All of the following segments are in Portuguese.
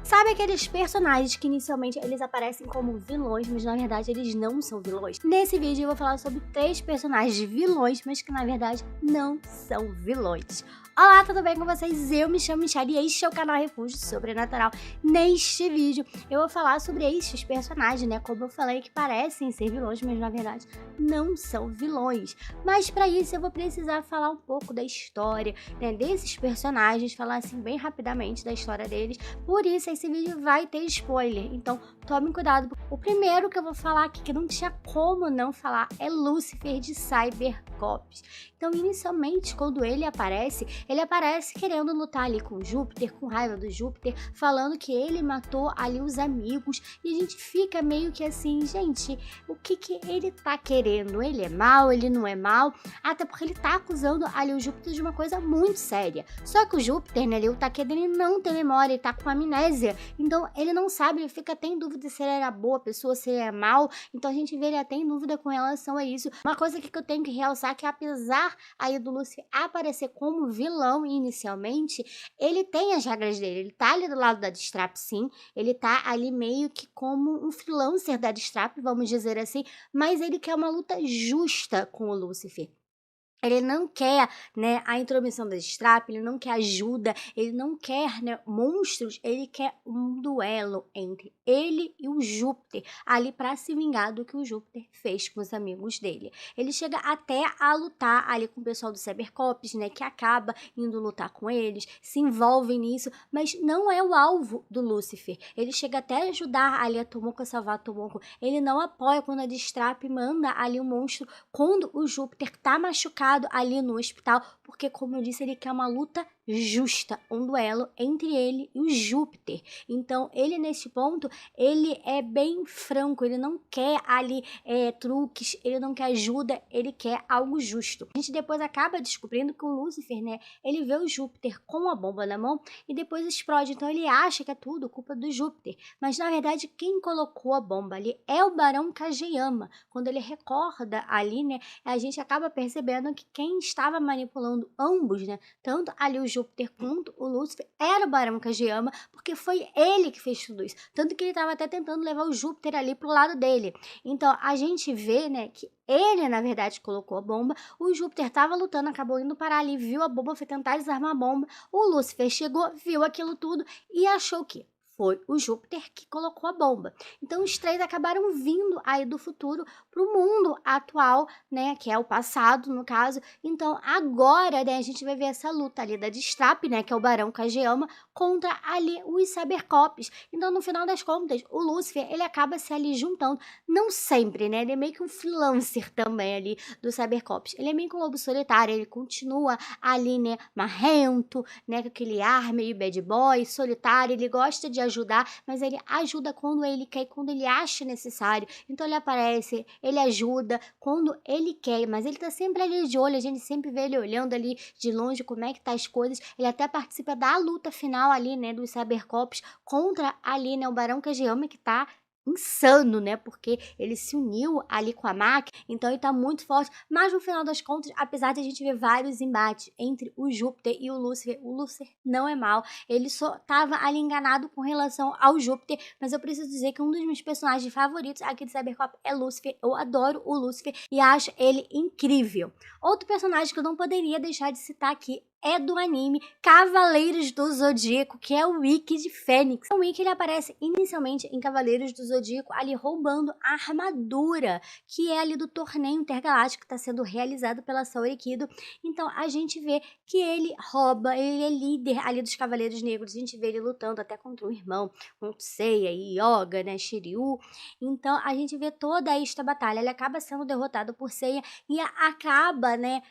Sabe aqueles personagens que inicialmente eles aparecem como vilões, mas na verdade eles não são vilões? Nesse vídeo eu vou falar sobre 3 personagens vilões, mas que na verdade não são vilões. Olá, tudo bem com vocês? Eu me chamo Michelle e este é o canal Refúgio Sobrenatural. Neste vídeo eu vou falar sobre estes personagens, né? Como eu falei, que parecem ser vilões, mas na verdade não são vilões. Mas para isso eu vou precisar falar um pouco da história, né, desses personagens, falar assim bem rapidamente da história deles. Por isso esse vídeo vai ter spoiler, então tomem cuidado. O primeiro que eu vou falar aqui, que não tinha como não falar, é Lúcifer de Cybercops. Então, inicialmente, quando ele aparece querendo lutar ali com Júpiter, com raiva do Júpiter, falando que ele matou ali os amigos, e a gente fica meio que assim, gente, o que ele tá querendo? Ele é mau, ele não é mau? Até porque ele tá acusando ali o Júpiter de uma coisa muito séria. Só que o Júpiter, né, ali, o Taqueda, ele não tem memória, ele tá com amnésia, então ele não sabe, ele fica até em dúvida se ele era boa pessoa, se ele é mau, então a gente vê ele até em dúvida com relação a isso. Uma coisa que eu tenho que realçar é que apesar aí do Lúcifer aparecer como vilão inicialmente, ele tem as regras dele, ele tá ali do lado da Deathstrap sim, ele tá ali meio que como um freelancer da Deathstrap, vamos dizer assim, mas ele quer uma luta justa com o Lúcifer. Ele não quer, né, a intromissão da Deathstrap, ele não quer ajuda, ele não quer, né, monstros, ele quer um duelo entre ele e o Júpiter, ali para se vingar do que o Júpiter fez com os amigos dele. Ele chega até a lutar ali com o pessoal do Cybercops, né, que acaba indo lutar com eles, se envolve nisso, mas não é o alvo do Lúcifer. Ele chega até a ajudar ali a Tomoko a salvar a Tomoko, ele não apoia quando a Deathstrap manda ali o monstro, quando o Júpiter tá machucado ali no hospital, porque como eu disse, ele quer uma luta justa, um duelo entre ele e o Júpiter. Então ele nesse ponto, ele é bem franco, ele não quer ali truques, ele não quer ajuda, ele quer algo justo. A gente depois acaba descobrindo que o Lúcifer, né, ele vê o Júpiter com a bomba na mão e depois explode, então ele acha que é tudo culpa do Júpiter, mas na verdade quem colocou a bomba ali é o Barão Kageyama. Quando ele recorda ali, né, a gente acaba percebendo que quem estava manipulando ambos, né, tanto ali o Júpiter quanto o Lúcifer, era o Barão Kageyama, porque foi ele que fez tudo isso. Tanto que ele estava até tentando levar o Júpiter ali pro lado dele. Então, a gente vê, né, que ele, na verdade, colocou a bomba, o Júpiter estava lutando, acabou indo parar ali, viu a bomba, foi tentar desarmar a bomba, o Lúcifer chegou, viu aquilo tudo e achou que foi o Júpiter que colocou a bomba. Então, os 3 acabaram vindo aí do futuro para o mundo atual, né, que é o passado, no caso. Então, agora, né, a gente vai ver essa luta ali da Deathstrap, né, que é o Barão Kageyama, contra ali os Cybercops. Então, no final das contas, o Lúcifer, ele acaba se ali juntando, não sempre, né, ele é meio que um freelancer também ali do Cybercops. Ele é meio que um lobo solitário, ele continua ali, né, marrento, né, com aquele ar meio bad boy, solitário, ele gosta de ajudar, mas ele ajuda quando ele quer e quando ele acha necessário. Então ele aparece, ele ajuda quando ele quer, mas ele tá sempre ali de olho, a gente sempre vê ele olhando ali de longe como é que tá as coisas. Ele até participa da luta final ali, né, dos Cybercops contra ali, né, o Barão Kageyama, que tá insano, né, porque ele se uniu ali com a máquina, então ele tá muito forte, mas no final das contas, apesar de a gente ver vários embates entre o Júpiter e o Lúcifer não é mal, ele só tava ali enganado com relação ao Júpiter, mas eu preciso dizer que um dos meus personagens favoritos aqui de Cybercop é Lúcifer. Eu adoro o Lúcifer e acho ele incrível. Outro personagem que eu não poderia deixar de citar aqui é do anime Cavaleiros do Zodíaco, que é o Ikki de Fênix. O Ikki, ele aparece inicialmente em Cavaleiros do Zodíaco, ali roubando a armadura, que é ali do torneio intergaláctico que está sendo realizado pela Saori Kido. Então, a gente vê que ele rouba, ele é líder ali dos Cavaleiros Negros, a gente vê ele lutando até contra o irmão, contra Seiya, Yoga, né, Shiryu. Então, a gente vê toda esta batalha, ele acaba sendo derrotado por Seiya e acaba, né,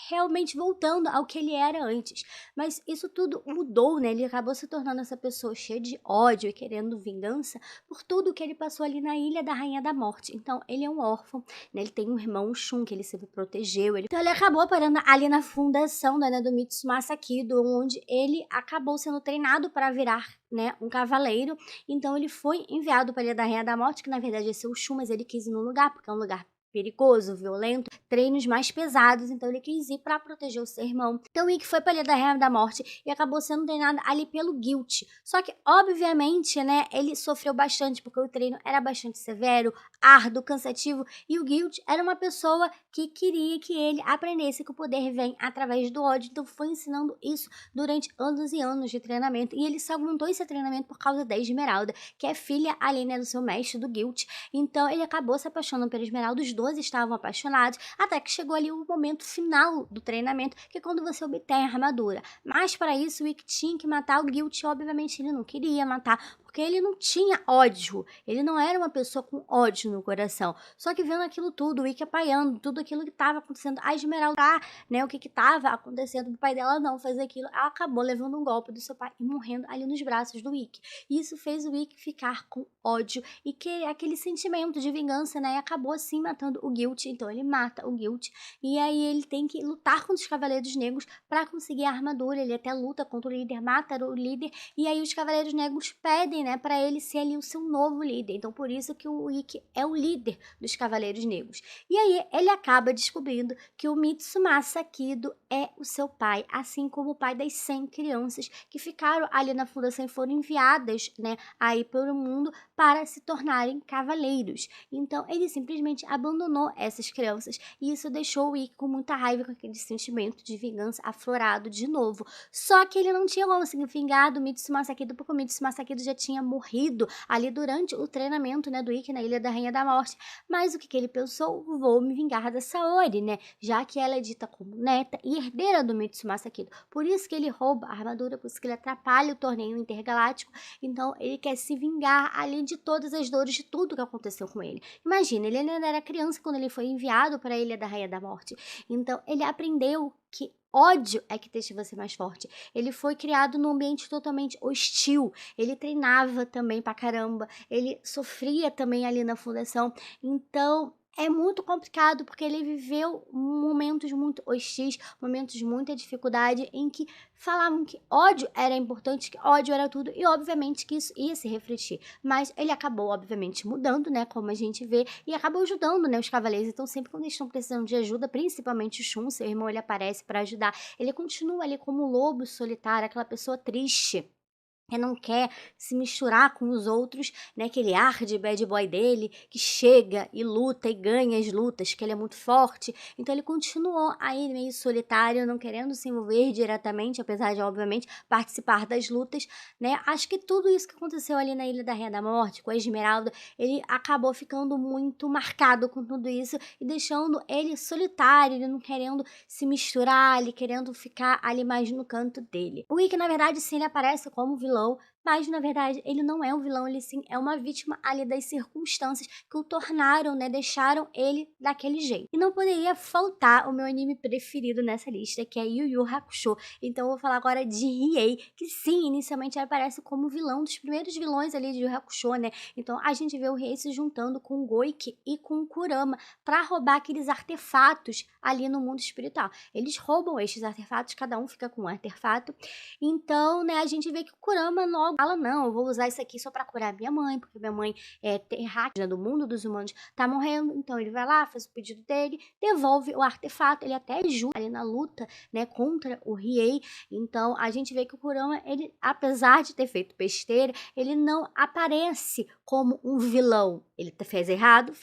realmente voltando ao que ele era antes. Mas isso tudo mudou, né? Ele acabou se tornando essa pessoa cheia de ódio e querendo vingança por tudo que ele passou ali na Ilha da Rainha da Morte. Então, ele é um órfão, né? Ele tem um irmão, o Shun, que ele sempre protegeu. Então, ele acabou parando ali na fundação, né, do Mitsumasa Kido, onde ele acabou sendo treinado para virar, né, um cavaleiro. Então, ele foi enviado para a Ilha da Rainha da Morte, que na verdade ia ser o Shun, mas ele quis ir no lugar, porque é um lugar perigoso, violento, treinos mais pesados, então ele quis ir pra proteger o seu irmão. Então o Ikki foi pra Ilha da Rainha da Morte e acabou sendo treinado ali pelo Guilt. Só que, obviamente, né, ele sofreu bastante, porque o treino era bastante severo, árduo, cansativo, e o Guilt era uma pessoa que queria que ele aprendesse que o poder vem através do ódio, então foi ensinando isso durante anos e anos de treinamento, e ele só aguentou esse treinamento por causa da Esmeralda, que é filha ali, né, do seu mestre, do Guilt. Então ele acabou se apaixonando pela Esmeralda, os dois estavam apaixonados, até que chegou ali o momento final do treinamento, que é quando você obtém a armadura. Mas para isso o Ikki tinha que matar o Guilt, obviamente ele não queria matar, porque ele não tinha ódio, ele não era uma pessoa com ódio no coração. Só que vendo aquilo tudo, o Ikki apanhando, tudo aquilo que estava acontecendo, a Esmeralda, né, o que estava acontecendo pro pai dela não fazer aquilo, ela acabou levando um golpe do seu pai e morrendo ali nos braços do Ikki. Isso fez o Ikki ficar com ódio e que aquele sentimento de vingança, né, e acabou assim matando o Guilt. Então ele mata o Guilt e aí ele tem que lutar contra os Cavaleiros Negros para conseguir a armadura. Ele até luta contra o líder, mata o líder, e aí os Cavaleiros Negros pedem, né, para ele ser ali o seu novo líder. Então por isso que o Ikki é o líder dos Cavaleiros Negros. E aí ele acaba descobrindo que o Mitsumasa Kido é o seu pai, assim como o pai das 100 crianças que ficaram ali na fundação e foram enviadas, né, aí pelo mundo para se tornarem cavaleiros. Então ele simplesmente abandonou essas crianças e isso deixou o Ikki com muita raiva, com aquele sentimento de vingança aflorado de novo. Só que ele não tinha como se vingar do Mitsumasa Kido, porque o Mitsumasa Kido já tinha morrido ali durante o treinamento, né, do Ikki na Ilha da Rainha da Morte. Mas o que ele pensou? Vou me vingar da Saori, né, já que ela é dita como neta e herdeira do Mitsumasa Kido. Por isso que ele rouba a armadura, por isso que ele atrapalha o torneio intergaláctico. Então ele quer se vingar ali de todas as dores, de tudo que aconteceu com ele. Imagina, ele ainda era criança quando ele foi enviado para a Ilha da Rainha da Morte. Então ele aprendeu que ódio é que deixa você mais forte. Ele foi criado num ambiente totalmente hostil. Ele treinava também pra caramba. Ele sofria também ali na fundação. Então é muito complicado porque ele viveu momentos muito hostis, momentos de muita dificuldade em que falavam que ódio era importante, que ódio era tudo, e obviamente que isso ia se refletir. Mas ele acabou, obviamente, mudando, né, como a gente vê, e acabou ajudando, né, os cavaleiros. Então sempre quando eles estão precisando de ajuda, principalmente o Shun, seu irmão, ele aparece para ajudar. Ele continua ali como lobo solitário, aquela pessoa triste, que não quer se misturar com os outros, né, aquele ar de bad boy dele, que chega e luta e ganha as lutas, que ele é muito forte. Então ele continuou aí meio solitário, não querendo se envolver diretamente, apesar de, obviamente, participar das lutas, né. Acho que tudo isso que aconteceu ali na Ilha da Rainha da Morte, com a Esmeralda, ele acabou ficando muito marcado com tudo isso e deixando ele solitário, ele não querendo se misturar, ele querendo ficar ali mais no canto dele. O Ikki, na verdade, sim, ele aparece como vilão, mas na verdade ele não é um vilão, ele sim é uma vítima ali das circunstâncias que o tornaram, né, deixaram ele daquele jeito. E não poderia faltar o meu anime preferido nessa lista, que é Yu Yu Hakusho. Então eu vou falar agora de Riei, que sim, inicialmente ele aparece como vilão dos primeiros vilões ali de Yu Yu Hakusho, né? Então a gente vê o Riei se juntando com o Goiki e com o Kurama para roubar aqueles artefatos ali no mundo espiritual. Eles roubam estes artefatos, cada um fica com um artefato. Então, né, a gente vê que o Kurama logo fala, não, eu vou usar isso aqui só pra curar minha mãe, porque minha mãe é terráquea, do mundo dos humanos, tá morrendo. Então ele vai lá, faz o pedido dele, devolve o artefato, ele até ajuda ali na luta, né, contra o Riei. Então a gente vê que o Kurama, ele, apesar de ter feito besteira, ele não aparece como um vilão. Ele fez errado,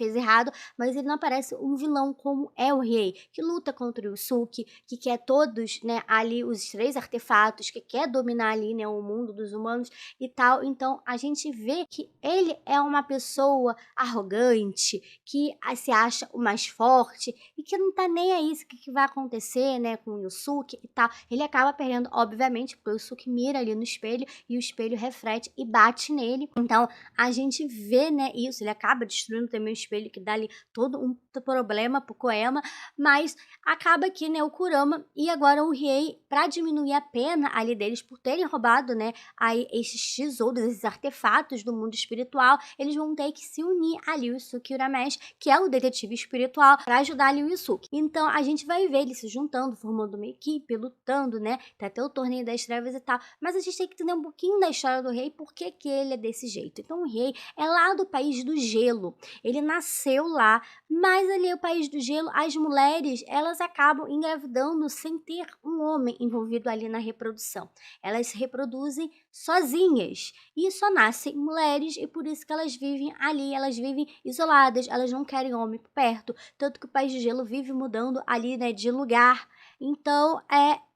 mas ele não aparece um vilão como é o Riei, que luta contra o Yusuke, que quer todos, né, ali os 3 artefatos, que quer dominar ali, né, o mundo dos humanos e tal. Então a gente vê que ele é uma pessoa arrogante, que se acha o mais forte e que não tá nem aí o que vai acontecer, né, com o Yusuke e tal. Ele acaba perdendo, obviamente, porque o Yusuke mira ali no espelho e o espelho reflete e bate nele. Então a gente vê, né, isso. Ele acaba destruindo também o espelho, que dá ali todo um problema pro Koema, mas acaba que, né, o Kurama e agora o Riei, pra diminuir a pena ali deles por terem roubado, né, aí esses tesouros, esses artefatos do mundo espiritual, eles vão ter que se unir a Ryusuke Urameshi, que é o detetive espiritual, para ajudar a Ryusuke. Então a gente vai ver eles se juntando, formando uma equipe, lutando, né? Tem até o torneio das trevas e tal. Mas a gente tem que entender um pouquinho da história do rei, por que que ele é desse jeito. Então o rei é lá do país do gelo. Ele nasceu lá, mas ali é o país do gelo, as mulheres, elas acabam engravidando sem ter um homem envolvido ali na reprodução. Elas se reproduzem sozinhas e só nascem mulheres e por isso que elas vivem ali, elas vivem isoladas, elas não querem homem por perto, tanto que o país do gelo vive mudando ali, né, de lugar. Então,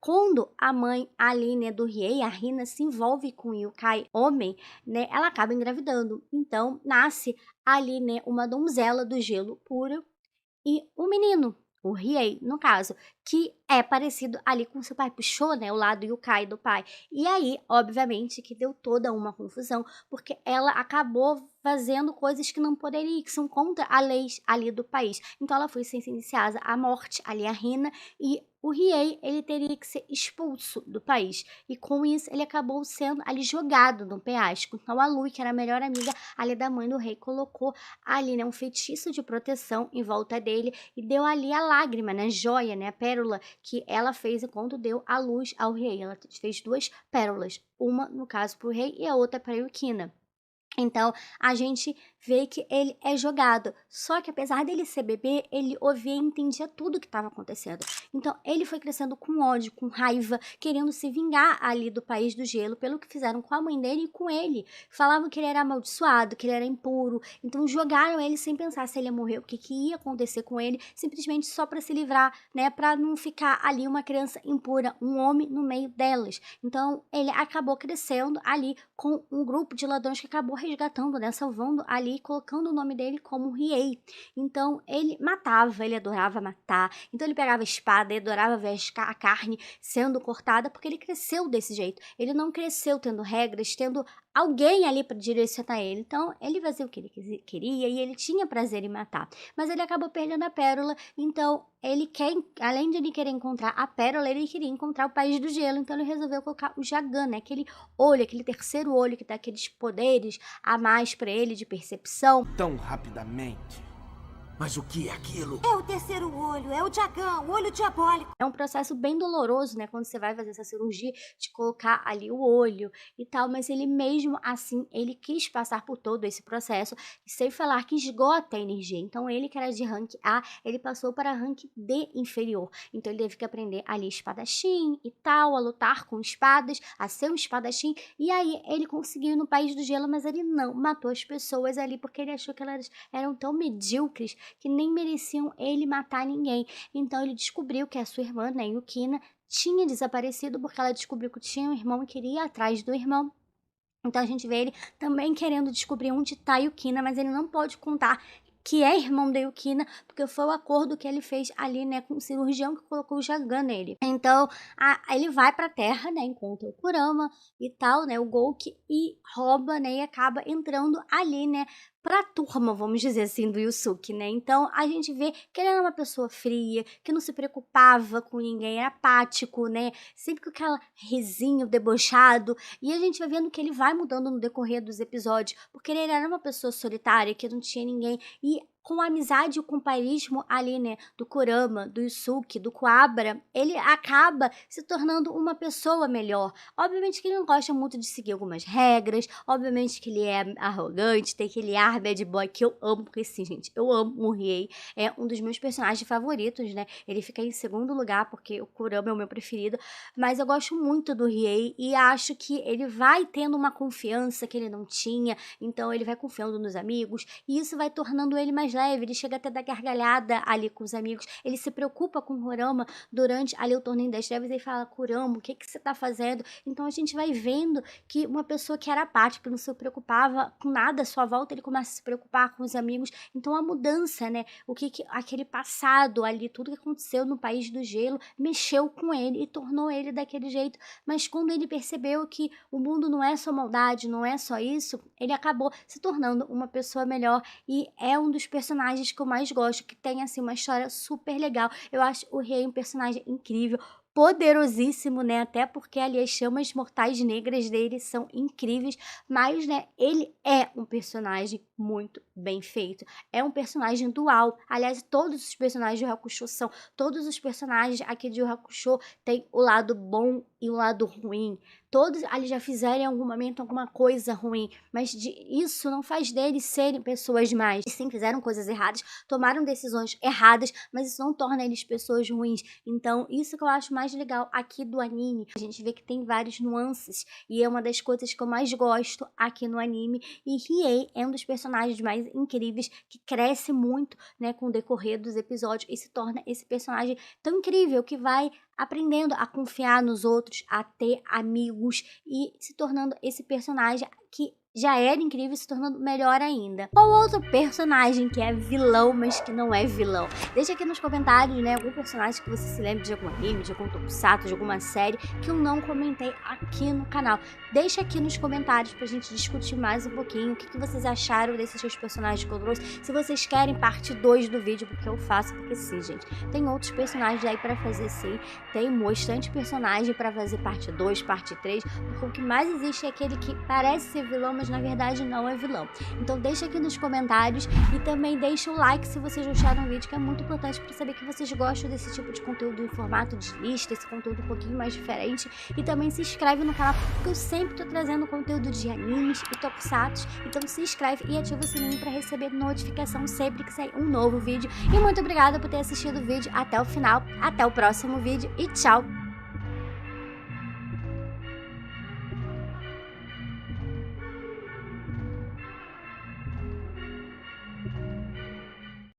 quando a mãe ali, né, do Riei, a Rina, se envolve com o Yukai, homem, né, ela acaba engravidando. Então, nasce ali, né, uma donzela do gelo puro e um menino, o Riei, no caso, que é parecido ali com seu pai, puxou, né, o lado Yukai do pai. E aí, obviamente, que deu toda uma confusão, porque ela acabou fazendo coisas que não poderia, que são contra a lei ali do país. Então ela foi sentenciada à morte, ali a Rina, e o Riei, ele teria que ser expulso do país. E com isso, ele acabou sendo ali jogado no penhasco. Então a Lui, que era a melhor amiga ali da mãe do rei, colocou ali, né, um feitiço de proteção em volta dele e deu ali a lágrima, né, joia, né, a pérola que ela fez enquanto deu a luz ao rei. Ela fez 2 pérolas, uma no caso para o rei e a outra para a Yukina. Então, a gente vê que ele é jogado. Só que apesar dele ser bebê, ele ouvia e entendia tudo o que estava acontecendo. Então, ele foi crescendo com ódio, com raiva, querendo se vingar ali do país do gelo pelo que fizeram com a mãe dele e com ele. Falavam que ele era amaldiçoado, que ele era impuro. Então, jogaram ele sem pensar se ele ia morrer, o que ia acontecer com ele, simplesmente só para se livrar, né? Para não ficar ali uma criança impura, um homem no meio delas. Então, ele acabou crescendo ali com um grupo de ladrões que acabou resgatando, né, salvando ali, colocando o nome dele como Riei. Então, ele matava, ele adorava matar. Então, ele pegava a espada e adorava ver a carne sendo cortada, porque ele cresceu desse jeito. Ele não cresceu tendo regras, tendo alguém ali para direcionar ele. Então, ele fazia o que ele queria e ele tinha prazer em matar. Mas ele acabou perdendo a pérola, então ele quer, além de ele querer encontrar a pérola, ele queria encontrar o país do gelo. Então, ele resolveu colocar o Jagan, né, aquele olho, aquele terceiro olho que dá aqueles poderes a mais para ele de percepção. Tão rapidamente. Mas o que é aquilo? É o terceiro olho, é o Jagan, o olho diabólico. É um processo bem doloroso, né, quando você vai fazer essa cirurgia, de colocar ali o olho e tal, mas ele mesmo assim, ele quis passar por todo esse processo, e sem falar que esgota a energia. Então ele que era de rank A, ele passou para rank D inferior. Então ele teve que aprender ali espadachim e tal, a lutar com espadas, a ser um espadachim, e aí ele conseguiu ir no país do gelo, mas ele não matou as pessoas ali, porque ele achou que elas eram tão medíocres que nem mereciam ele matar ninguém. Então ele descobriu que a sua irmã, né, Yukina, tinha desaparecido porque ela descobriu que tinha um irmão e queria ir atrás do irmão. Então a gente vê ele também querendo descobrir onde está a Yukina, mas ele não pode contar que é irmão da Yukina, porque foi o acordo que ele fez ali, né, com o cirurgião que colocou o Jagan nele. Então, ele vai pra terra, né, encontra o Kurama e tal, né, o Gouki, e rouba, né, e acaba entrando ali, né, pra turma, vamos dizer assim, do Yusuke, né. Então, a gente vê que ele era uma pessoa fria, que não se preocupava com ninguém, era apático, né, sempre com aquela risinho debochado, e a gente vai vendo que ele vai mudando no decorrer dos episódios, porque ele era uma pessoa solitária, que não tinha ninguém, e com a amizade e o companheirismo ali, né, do Kurama, do Yusuke, do Kuwabara, ele acaba se tornando uma pessoa melhor. Obviamente que ele não gosta muito de seguir algumas regras, obviamente que ele é arrogante, tem aquele ar bad boy que eu amo, porque sim, gente, eu amo o Riei, é um dos meus personagens favoritos, né, ele fica em segundo lugar, porque o Kurama é o meu preferido, mas eu gosto muito do Riei e acho que ele vai tendo uma confiança que ele não tinha, então ele vai confiando nos amigos, e isso vai tornando ele mais leve, ele chega até a dar gargalhada ali com os amigos, ele se preocupa com o Kurama durante ali o torneio das trevas e fala, Kurama, o que você tá fazendo? Então a gente vai vendo que uma pessoa que era apática, não se preocupava com nada à sua volta, ele começa a se preocupar com os amigos, então a mudança, né, aquele passado ali, tudo que aconteceu no país do gelo, mexeu com ele e tornou ele daquele jeito, mas quando ele percebeu que o mundo não é só maldade, não é só isso, ele acabou se tornando uma pessoa melhor e é um dos personagens que eu mais gosto, que tem assim uma história super legal. Eu acho o Rei um personagem incrível. poderosíssimo, né? Até porque ali as chamas mortais negras dele são incríveis, mas, né, ele é um personagem muito bem feito. É um personagem dual. Aliás, todos os personagens de Yu Hakusho são. Todos os personagens aqui de Yu Hakusho têm o lado bom e o lado ruim. Todos ali já fizeram em algum momento alguma coisa ruim, mas isso não faz deles serem pessoas más. Eles sim fizeram coisas erradas, tomaram decisões erradas, mas isso não torna eles pessoas ruins. Então, isso que eu acho mais legal aqui do anime. A gente vê que tem várias nuances e é uma das coisas que eu mais gosto aqui no anime. E Riei é um dos personagens mais incríveis que cresce muito, né, com o decorrer dos episódios e se torna esse personagem tão incrível que vai aprendendo a confiar nos outros, a ter amigos e se tornando esse personagem que já era incrível, se tornando melhor ainda. Qual outro personagem que é vilão, mas que não é vilão? Deixa aqui nos comentários, né, algum personagem que você se lembre de algum anime, de algum tokusatsu, de alguma série que eu não comentei aqui no canal. Deixa aqui nos comentários pra gente discutir mais um pouquinho o que vocês acharam desses seus personagens que eu trouxe. Se vocês querem parte 2 do vídeo, porque eu faço, porque sim, gente. Tem outros personagens aí pra fazer sim. Tem bastante personagem pra fazer parte 2, parte 3, porque o que mais existe é aquele que parece ser vilão, mas na verdade não é vilão. Então deixa aqui nos comentários e também deixa o like se vocês gostaram do vídeo, que é muito importante para saber que vocês gostam desse tipo de conteúdo em formato de lista, esse conteúdo um pouquinho mais diferente. E também se inscreve no canal, porque eu sempre tô trazendo conteúdo de animes e tokusatsu. Então se inscreve e ativa o sininho para receber notificação sempre que sair um novo vídeo. E muito obrigada por ter assistido o vídeo até o final. Até o próximo vídeo e tchau!